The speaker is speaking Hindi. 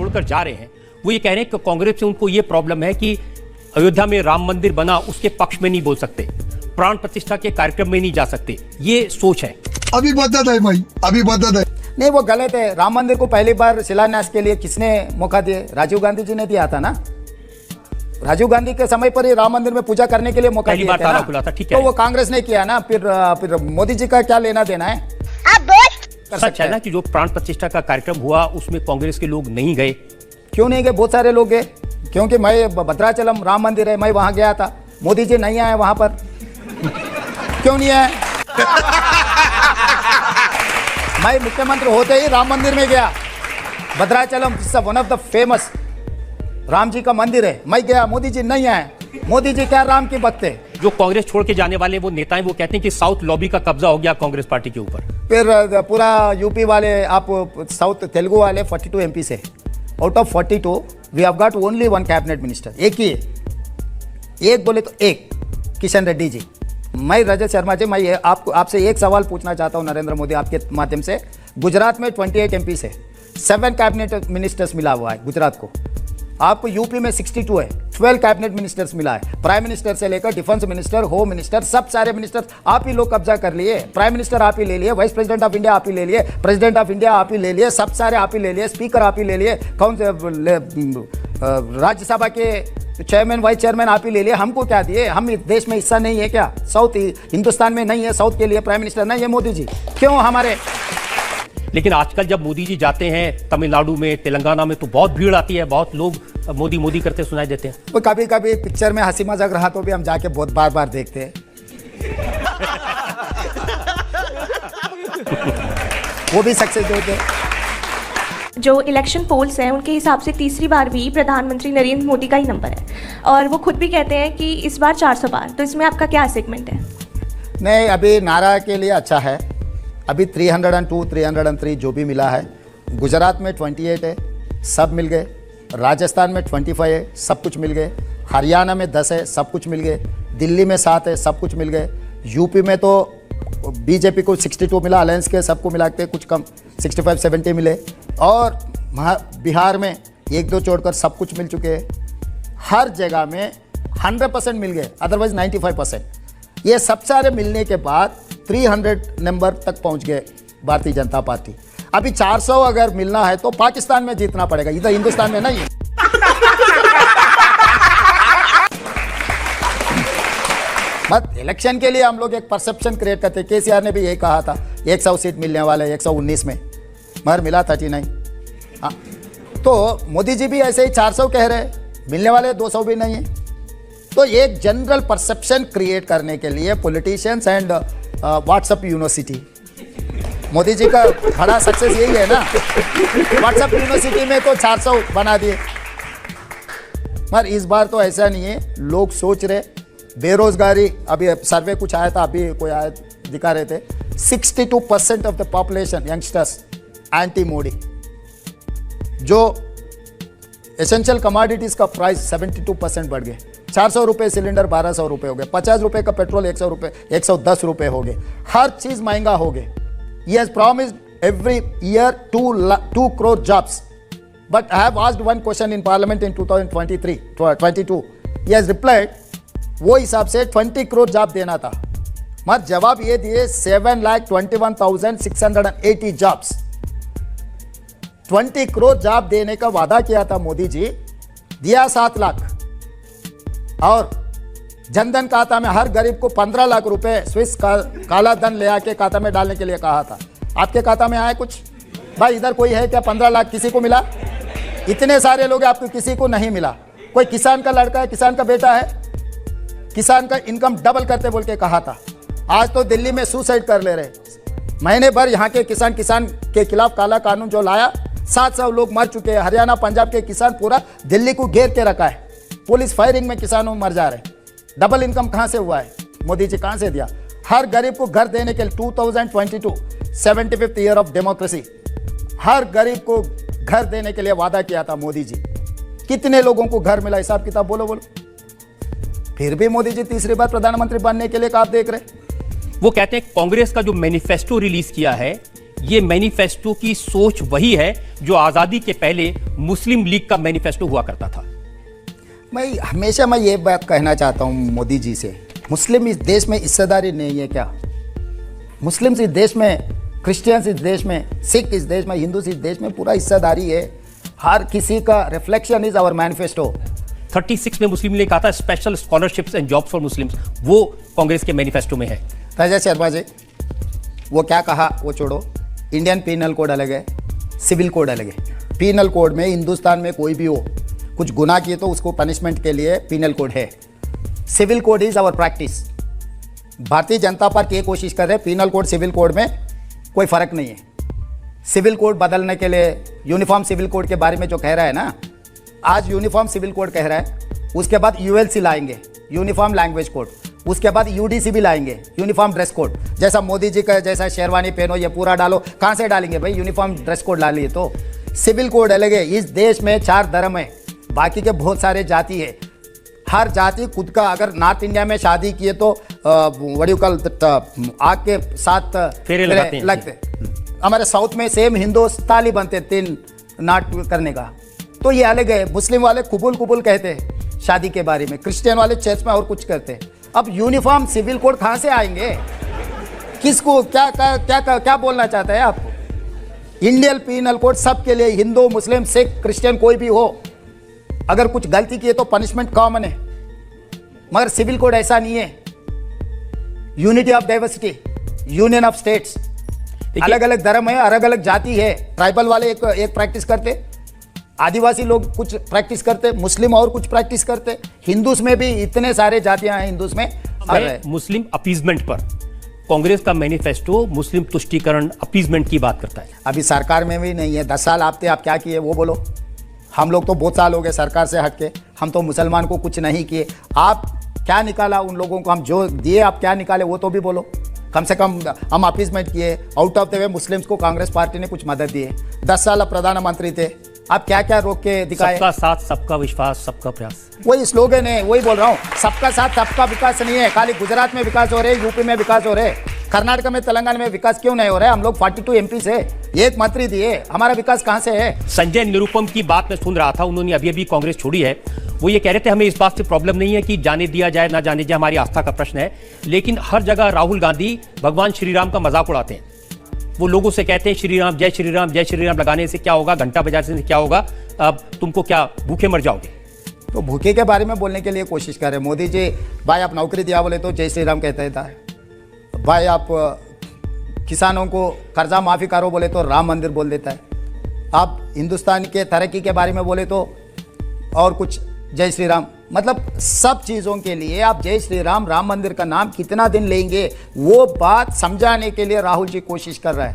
छोड़कर जा रहे हैं वो ये कह रहे हैं कि कांग्रेस से उनको ये प्रॉब्लम है कि अयोध्या में राम मंदिर बना उसके पक्ष में नहीं बोल सकते, प्राण प्रतिष्ठा के कार्यक्रम में नहीं जा सकते, ये सोच है। अभी बदत है भाई, अभी बदत है। नहीं, वो गलत है। राम मंदिर को पहली बार शिलान्यास के लिए किसने मौका दिया? राजीव गांधी जी ने दिया था ना। राजीव गांधी के समय पर ही राम मंदिर में पूजा करने के लिए मौका दिया था ना। ठीक है, तो वो कांग्रेस ने किया ना। फिर मोदी जी का क्या लेना देना है? सच है ना कि जो प्राण प्रतिष्ठा का कार्यक्रम हुआ उसमें कांग्रेस के लोग नहीं गए। क्यों नहीं गए? बहुत सारे लोग गए, क्योंकि मैं भद्राचलम राम मंदिर है, मैं वहां गया था। मोदी जी नहीं आए वहां पर। क्यों नहीं आए? मैं मुख्यमंत्री होते ही राम मंदिर में गया। Bhadrachalam one of the famous Ram ji का मंदिर है, मैं गया। मोदी जी नहीं आए। मोदी जी क्या राम की भक्त है? जो कांग्रेस छोड़ के जाने वाले वो नेता हैं वो कहते हैं कि साउथ लॉबी का कब्जा हो गया कांग्रेस पार्टी के ऊपर। फिर पूरा यूपी वाले, आप साउथ तेलुगु वाले 42 एमपी से, out of 42 we have got only one cabinet minister. एक ही है, एक बोले तो एक, किशन रेड्डी जी। मैं रजत शर्मा जी, मैं आपसे एक सवाल पूछना चाहता हूं नरेंद्र मोदी आपके माध्यम से। गुजरात में 28 एमपी से 7 कैबिनेट मिनिस्टर्स मिला हुआ है गुजरात को। आपको यूपी में 62 है, 12 कैबिनेट मिनिस्टर्स मिला है। प्राइम मिनिस्टर से लेकर डिफेंस मिनिस्टर, होम मिनिस्टर, सब सारे मिनिस्टर आप ही लोग कब्जा कर लिए। प्राइम मिनिस्टर आप ही ले लिए, वाइस प्रेसिडेंट ऑफ इंडिया आप ही ले लिए, प्रेसिडेंट ऑफ इंडिया आप ही ले लिए, सब सारे आप ही ले लिए, स्पीकर आप ही ले लिए, कौन से राज्यसभा के चेयरमैन वाइस चेयरमैन आप ही ले लिए। हमको क्या दिए? हम इस देश में हिस्सा नहीं है क्या? साउथ हिंदुस्तान में नहीं है, साउथ के लिए प्राइम मिनिस्टर नहीं है मोदी जी, क्यों हमारे? लेकिन आजकल जब मोदी जी जाते हैं तमिलनाडु में, तेलंगाना में, तो बहुत भीड़ आती है, बहुत लोग मोदी मोदी करते सुनाई देते हैं। वो कभी कभी पिक्चर में हंसी मजाक रहा तो भी हम जाके बहुत बार बार देखते हैं। वो भी सक्सेस होते हैं। जो इलेक्शन पोल्स हैं उनके हिसाब से तीसरी बार भी प्रधानमंत्री नरेंद्र मोदी का ही नंबर है, और वो खुद भी कहते हैं कि इस बार 400 पार। तो इसमें आपका क्या सेगमेंट है? नहीं, अभी नारा के लिए अच्छा है। अभी 302, 303 जो भी मिला है। गुजरात में 28 है, सब मिल गए। राजस्थान में 25 है, सब कुछ मिल गए। हरियाणा में 10 है, सब कुछ मिल गए। दिल्ली में 7 है, सब कुछ मिल गए। यूपी में तो बीजेपी को 62 मिला, अलायंस के सबको मिला के कुछ कम 65-70 मिले। और बिहार में 1-2 छोड़कर सब कुछ मिल चुके हैं। हर जगह में 100% मिल गए, अदरवाइज 95%। ये सब सारे मिलने के बाद 300 नंबर तक पहुंच गए भारतीय जनता पार्टी। अभी 400 अगर मिलना है तो पाकिस्तान में जीतना पड़ेगा, इधर हिंदुस्तान में नहीं है। बस इलेक्शन के लिए हम लोग एक परसेप्शन क्रिएट करते हैं। केसीआर ने भी यही कहा था 100 सीट मिलने वाला है 119 में, मगर मिला 39। हाँ, तो मोदी जी भी ऐसे ही 400 कह रहे हैं, मिलने वाले 200 भी नहीं है। तो एक जनरल परसेप्शन क्रिएट करने के लिए politicians and WhatsApp university, Modi ji का बड़ा सक्सेस यही है ना। व्हाट्सएप यूनिवर्सिटी में तो 400 बना दिए। मगर इस बार तो ऐसा नहीं है। लोग सोच रहे बेरोजगारी, अभी सर्वे कुछ आया था, अभी कोई आया दिखा रहे थे, 62% of the population youngsters anti Modi. जो एसेंशियल कमोडिटीज का प्राइस 72% बढ़ गए। 400 रुपये सिलेंडर 1200 रुपये हो गए, 50 रुपये का पेट्रोल 100 रुपये 110 रुपये हो गए। हर चीज महंगा हो गए। He has promised every year 2 crore jobs, but I have asked one question in Parliament in 2023-22. He has replied, वो हिसाब से 20 crore जॉब देना था, मगर जवाब ये दिए 7,21,680 जॉब्स। 20 करोड़ जॉब देने का वादा किया था मोदी जी, दिया 7 लाख। और जनधन खाता में हर गरीब को 15 लाख रुपए स्विस काला धन ले आके खाता में डालने के लिए कहा था। आपके खाता में आया कुछ? भाई इधर कोई है क्या 15 लाख किसी को मिला? इतने सारे लोग आपको किसी को नहीं मिला। कोई किसान का लड़का है, किसान का बेटा है, किसान का इनकम डबल करते बोल के कहा था। आज तो दिल्ली में सुसाइड कर ले रहे। महीने भर यहाँ के किसान के खिलाफ काला कानून जो लाया, 700 लोग मर चुके हैं। हरियाणा पंजाब के किसान पूरा दिल्ली को घेर के रखा है। पुलिस फायरिंग में किसानों मर जा रहे हैं। डबल इनकम कहाँ से हुआ है? मोदी जी कहाँ से दिया? हर गरीब को घर देने के लिए 2022 75th ईयर ऑफ डेमोक्रेसी, हर गरीब को घर देने के लिए वादा किया था मोदी जी। कितने लोगों को घर मिला? हिसाब किताब बोलो। फिर भी मोदी जी तीसरी बार प्रधानमंत्री बनने के लिए आप देख रहे। वो कहते हैं कांग्रेस का जो मैनिफेस्टो रिलीज किया है ये मैनिफेस्टो की सोच वही है जो आजादी के पहले मुस्लिम लीग का मैनिफेस्टो हुआ करता था। मैं ये बात कहना चाहता हूँ मोदी जी से, मुस्लिम इस देश में हिस्सेदारी नहीं है क्या? मुस्लिम इस देश में, क्रिश्चियंस इस देश में, सिख इस देश में, हिंदू इस देश में पूरा हिस्सेदारी है। हर किसी का रिफ्लेक्शन इज आवर मैनिफेस्टो। 36 में मुस्लिम लीग कहा था special scholarships and jobs for Muslims, वो कांग्रेस के मैनिफेस्टो में है। राजा शर्मा जी वो क्या कहा वो छोड़ो, इंडियन पीनल कोड अलग है, सिविल कोड अलग है। पीनल कोड में हिंदुस्तान में कोई भी हो कुछ गुनाह किए तो उसको पनिशमेंट के लिए पीनल कोड है। Civil code is our practice. Bharatiya Janata party ये कोशिश कर रहे हैं पीनल कोड सिविल कोड में कोई फर्क नहीं है। सिविल कोड बदलने के लिए यूनिफॉर्म सिविल कोड के बारे में जो कह रहा है ना, आज यूनिफॉर्म सिविल कोड कह रहा है, उसके बाद यूएलसी लाएंगे, यूनिफॉर्म लैंग्वेज कोड, उसके बाद यूडीसी भी लाएंगे, यूनिफॉर्म ड्रेस कोड। जैसा मोदी जी का जैसा शेरवानी पहनो ये पूरा डालो, कहाँ से डालेंगे भाई? यूनिफॉर्म ड्रेस कोड डालिए। तो सिविल कोड अलग है। इस देश में 4 धर्म है, बाकी के बहुत सारे जाति है। हर जाति खुद का, अगर नॉर्थ इंडिया में शादी किए तो वड़ी कल आग के साथ फेरे लगते। हमारे साउथ में सेम हिंदुस्तानी बनते 3 नाट करने का, तो ये अलग है। मुस्लिम वाले कुबुल कहते हैं शादी के बारे में, क्रिश्चियन वाले चर्च में और कुछ करते हैं। अब यूनिफॉर्म सिविल कोड कहाँ से आएंगे? किसको क्या बोलना चाहते हैं आप? इंडियन पीनल कोड सबके लिए, हिंदू मुस्लिम सिख क्रिश्चियन कोई भी हो, अगर कुछ गलती की है तो पनिशमेंट कॉमन है। मगर सिविल कोड ऐसा नहीं है। Unity of diversity, union of states, अलग अलग धर्म है, अलग अलग जाति है। ट्राइबल वाले एक प्रैक्टिस करते, आदिवासी लोग कुछ प्रैक्टिस करते, मुस्लिम और कुछ प्रैक्टिस करते, हिंदूस में भी इतने सारे जातियां हैं हिंदूस में। मुस्लिम अपीजमेंट पर कांग्रेस का मैनिफेस्टो मुस्लिम तुष्टीकरण अपीजमेंट की बात करता है। अभी सरकार में भी नहीं है। 10 साल आप क्या किए वो बोलो। हम लोग तो बहुत साल हो गए सरकार से हट के, हम तो मुसलमान को कुछ नहीं किए। आप क्या निकाला उन लोगों को? हम जो दिए आप क्या निकाले वो तो भी बोलो। कम से कम हम अपीजमेंट किए, out of the way Muslims को कांग्रेस पार्टी ने कुछ मदद दी है। 10 साल प्रधानमंत्री थे, आप क्या रोक के दिखाए? सबका साथ, सबका विश्वास, सबका प्रयास, वही स्लोगन है, वही बोल रहा हूँ। सबका साथ सबका विकास नहीं है। खाली गुजरात में विकास हो रहे, यूपी में विकास हो रहे, कर्नाटक में तेलंगाना में विकास क्यों नहीं हो रहा है? हम लोग 42 एमपी से एक मंत्री दिए, हमारा विकास कहाँ से है? संजय निरुपम की बात मैं सुन रहा था, उन्होंने अभी विकास छोड़ी है। वो ये कह रहे थे हमें इस बात से प्रॉब्लम नहीं है कि जाने दिया जाए ना जाने जाए, हमारी आस्था का प्रश्न है, लेकिन हर जगह राहुल गांधी भगवान श्री राम का मजाक उड़ाते हैं। वो लोगों से कहते हैं श्री राम जय श्री राम लगाने से क्या होगा, घंटा बजाने से क्या होगा, अब तुमको क्या भूखे मर जाओगे? तो भूखे के बारे में बोलने के लिए कोशिश कर रहे हैं मोदी जी। भाई आप नौकरी दिया बोले तो जय श्री राम कहते था। भाई आप किसानों को कर्जा माफ़ी करो बोले तो राम मंदिर बोल देता है। आप हिंदुस्तान के तरक्की के बारे में बोले तो और कुछ जय श्री राम। मतलब सब चीज़ों के लिए आप जय श्री राम, राम मंदिर का नाम कितना दिन लेंगे, वो बात समझाने के लिए राहुल जी कोशिश कर रहा है।